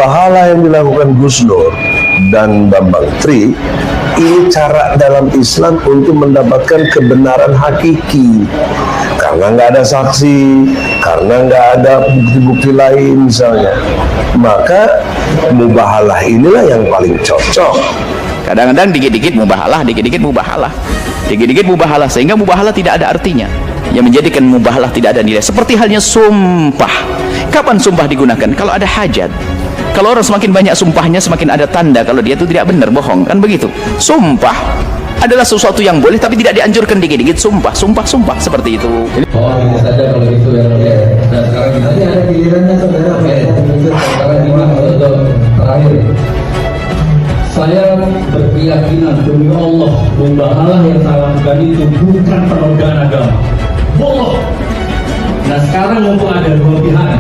mubahalah yang dilakukan Gus Dur dan Bambang Tri ini cara dalam Islam untuk mendapatkan kebenaran hakiki, karena nggak ada saksi, karena nggak ada bukti-bukti lain misalnya, maka mubahalah inilah yang paling cocok. Kadang-kadang dikit-dikit mubahalah, dikit-dikit mubahalah, dikit-dikit mubahalah, sehingga mubahalah tidak ada artinya, yang menjadikan mubahalah tidak ada nilai. Seperti halnya sumpah. Kapan sumpah digunakan? Kalau ada hajat. Kalau orang semakin banyak sumpahnya, semakin ada tanda kalau dia itu tidak benar, bohong, kan begitu. Sumpah adalah sesuatu yang boleh, tapi tidak dianjurkan dikit-dikit sumpah, seperti itu. Oh, ini saja kalau itu ya. Dan sekarang nanti ada gilirannya saudara. Sekarang ini untuk terakhir. Saya berkeyakinan demi Allah, mubahalah yang saya lakukan itu bukan penodaan agama. Bohong. Nah sekarang mumpung ada dua pihak.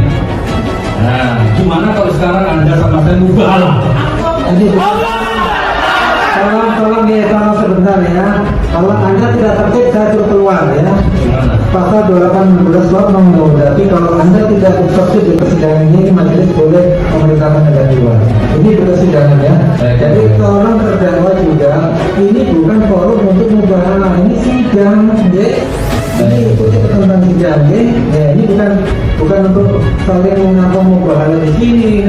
Nah, gimana kalau sekarang Anda sama saya mubahalah? Tolong sama sebentar ya. Kalau Anda tidak tertib, saya suruh keluar ya. Pasal 218 bab tapi kalau Anda tidak tertib di persidangan ini, majelis boleh memerintahkan Anda keluar. Ini persidangan ya. Jadi tolong terdakwa juga, ini bukan forum untuk mubahalah, ini sidang, ya. Ini untuk tentang sidang, ya. Ini bukan untuk saling mengaku mubahalah di sini.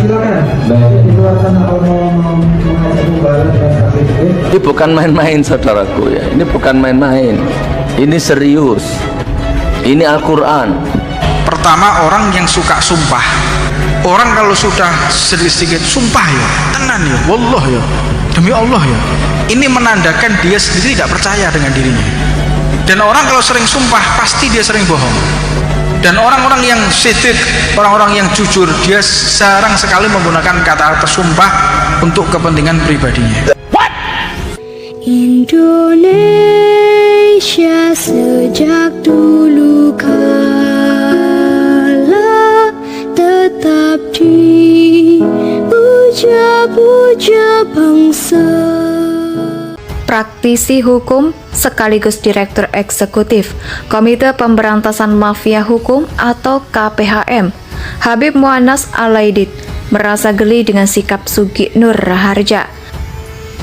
Silakan. Di luar sana kalau mau mengajak mubahalah dengan saksi. Ini bukan main-main saudaraku ya. Ini bukan main-main. Ini serius. Ini Al-Quran. Pertama, orang yang suka sumpah. Orang kalau sudah sedikit sumpah ya, tenan ya, wallah ya, demi Allah ya, ini menandakan dia sendiri tidak percaya dengan dirinya. Dan orang kalau sering sumpah, pasti dia sering bohong. Dan orang-orang yang siddiq, orang-orang yang jujur, dia jarang sekali menggunakan kata-kata sumpah untuk kepentingan pribadinya. Indonesia sejak dulu kala tetap dipuja-puja bangsa. Praktisi hukum sekaligus Direktur Eksekutif Komite Pemberantasan Mafia Hukum atau KPHM, Habib Mu'annas Alaidit, merasa geli dengan sikap Sugi Nur Raharja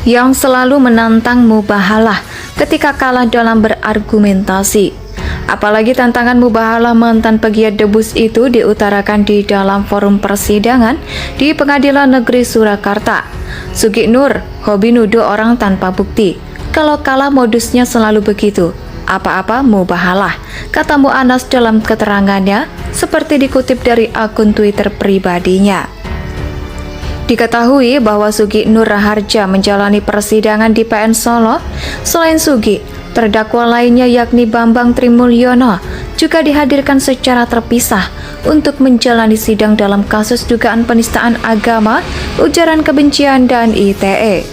yang selalu menantang mubahalah ketika kalah dalam berargumentasi. Apalagi tantangan mubahalah mantan pegiat debus itu diutarakan di dalam forum persidangan di Pengadilan Negeri Surakarta. Sugi Nur hobi nuduh orang tanpa bukti. Kalau kalah modusnya selalu begitu, apa-apa mubahalah, kata Mu'annas dalam keterangannya, seperti dikutip dari akun Twitter pribadinya. Diketahui bahwa Sugi Nur Raharja menjalani persidangan di PN Solo. Selain Sugi, terdakwa lainnya yakni Bambang Trimulyono juga dihadirkan secara terpisah untuk menjalani sidang dalam kasus dugaan penistaan agama, ujaran kebencian, dan ITE.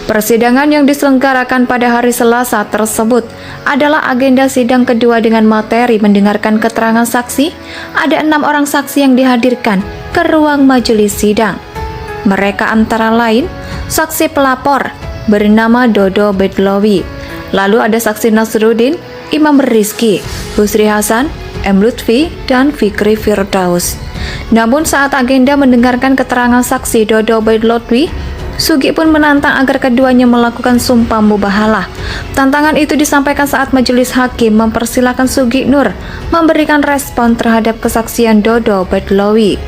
Persidangan yang diselenggarakan pada hari Selasa tersebut adalah agenda sidang kedua dengan materi mendengarkan keterangan saksi. Ada 6 orang saksi yang dihadirkan ke ruang majelis sidang. Mereka antara lain saksi pelapor bernama Dodo Bedlowi, lalu ada saksi Nasruddin, Imam Rizki, Husri Hasan, M. Lutfi, dan Fikri Firdaus. Namun saat agenda mendengarkan keterangan saksi Dodo Bedlowi, Sugi pun menantang agar keduanya melakukan sumpah mubahalah. Tantangan itu disampaikan saat majelis hakim mempersilahkan Sugi Nur memberikan respon terhadap kesaksian Dodo Bedlowi.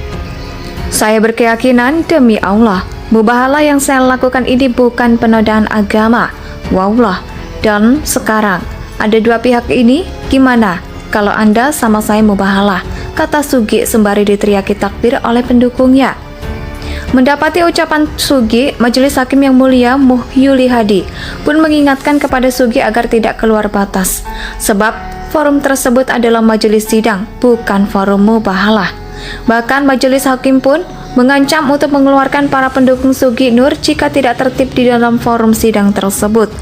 Saya berkeyakinan demi Allah, mubahalah yang saya lakukan ini bukan penodaan agama. Wallah. Dan sekarang ada dua pihak ini, gimana kalau Anda sama saya mubahalah, kata Sugi sembari diteriaki takbir oleh pendukungnya. Mendapati ucapan Sugi, Majelis Hakim yang Mulia Muhyuli Hadi pun mengingatkan kepada Sugi agar tidak keluar batas, sebab forum tersebut adalah majelis sidang, bukan forum mubahalah. Bahkan Majelis Hakim pun mengancam untuk mengeluarkan para pendukung Sugi Nur jika tidak tertib di dalam forum sidang tersebut.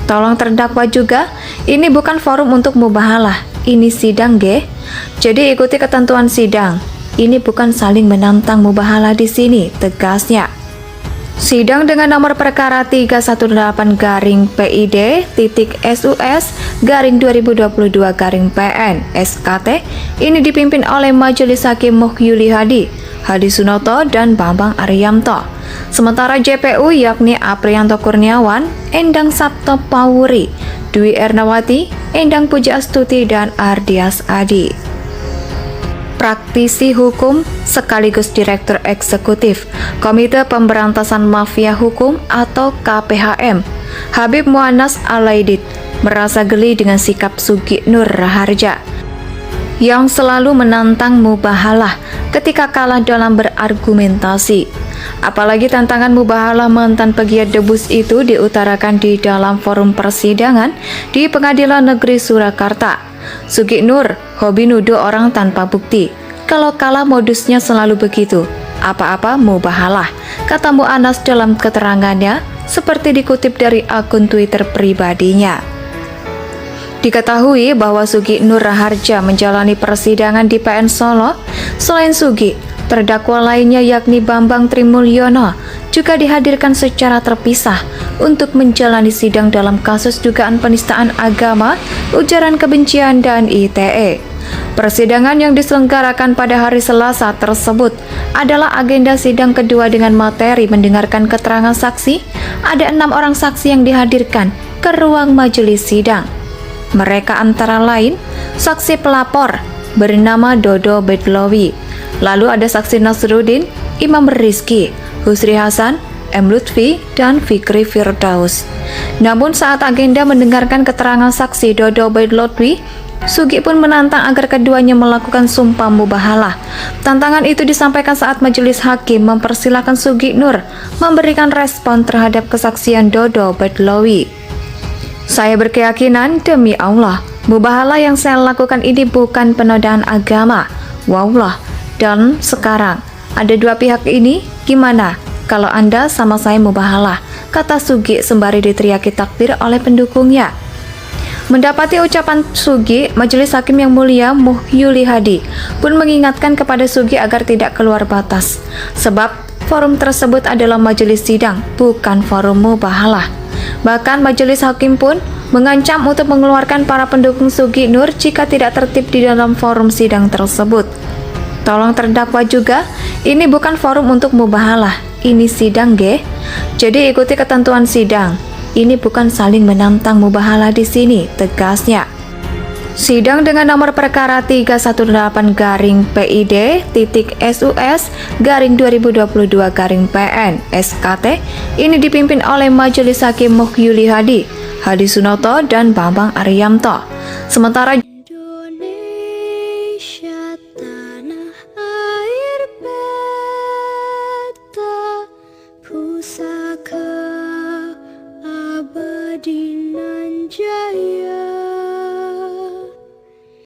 Tolong terdakwa juga, ini bukan forum untuk mubahalah, ini sidang ge. Jadi ikuti ketentuan sidang. Ini bukan saling menantang mubahalah di sini, tegasnya. Sidang dengan nomor perkara 318-PID.SUS-2022-PN SKT ini dipimpin oleh Majelis Hakim Muhyuli Hadi Hadi Sunoto dan Bambang Ariyanto. Sementara JPU yakni Apriyanto Kurniawan, Endang Sapto Pawuri, Dwi Ernawati, Endang Pujiastuti, dan Ardias Adi. Praktisi hukum sekaligus Direktur Eksekutif Komite Pemberantasan Mafia Hukum atau KPHM, Habib Muannas Alaidit, merasa geli dengan sikap Sugi Nur Raharja yang selalu menantang Mubahalah ketika kalah dalam berargumentasi. Apalagi tantangan Mubahalah mantan pegiat debus itu diutarakan di dalam forum persidangan di Pengadilan Negeri Surakarta. Sugi Nur hobi nuduh orang tanpa bukti. Kalau kalah modusnya selalu begitu. Apa-apa Mubahalah, kata Muannas dalam keterangannya, seperti dikutip dari akun Twitter pribadinya. Diketahui bahwa Sugi Nur Raharja menjalani persidangan di PN Solo. Selain Sugi, terdakwa lainnya yakni Bambang Trimulyono juga dihadirkan secara terpisah untuk menjalani sidang dalam kasus dugaan penistaan agama, ujaran kebencian, dan ITE. Persidangan yang diselenggarakan pada hari Selasa tersebut adalah agenda sidang kedua dengan materi mendengarkan keterangan saksi. Ada 6 orang saksi yang dihadirkan ke ruang majelis sidang. Mereka antara lain saksi pelapor bernama Dodo Bedlowi, lalu ada saksi Nasruddin, Imam Rizki, Husri Hasan, M. Lutfi, dan Fikri Firdaus. Namun saat agenda mendengarkan keterangan saksi Dodo Bedlowi, Sugi pun menantang agar keduanya melakukan sumpah mubahalah. Tantangan itu disampaikan saat majelis hakim mempersilahkan Sugi Nur memberikan respon terhadap kesaksian Dodo Bedlowi. Saya berkeyakinan demi Allah, mubahalah yang saya lakukan ini bukan penodaan agama. Wallah. Dan sekarang ada dua pihak ini, gimana kalau Anda sama saya mubahalah? Kata Sugi sembari diteriaki takbir oleh pendukungnya. Mendapati ucapan Sugi, Majelis Hakim yang Mulia Muhyuli Hadi pun mengingatkan kepada Sugi agar tidak keluar batas, sebab forum tersebut adalah majelis sidang, bukan forum mubahalah. Bahkan Majelis Hakim pun mengancam untuk mengeluarkan para pendukung Sugi Nur jika tidak tertib di dalam forum sidang tersebut. Tolong terdakwa juga, ini bukan forum untuk mubahalah, ini sidang ge. Jadi ikuti ketentuan sidang. Ini bukan saling menantang mubahalah di sini, tegasnya. Sidang dengan nomor perkara 318-PID-SUS-2022-PN SKT ini dipimpin oleh Majelis Hakim Muhyuli Hadi, Hadi Sunoto, dan Bambang Ariyanto. Sementara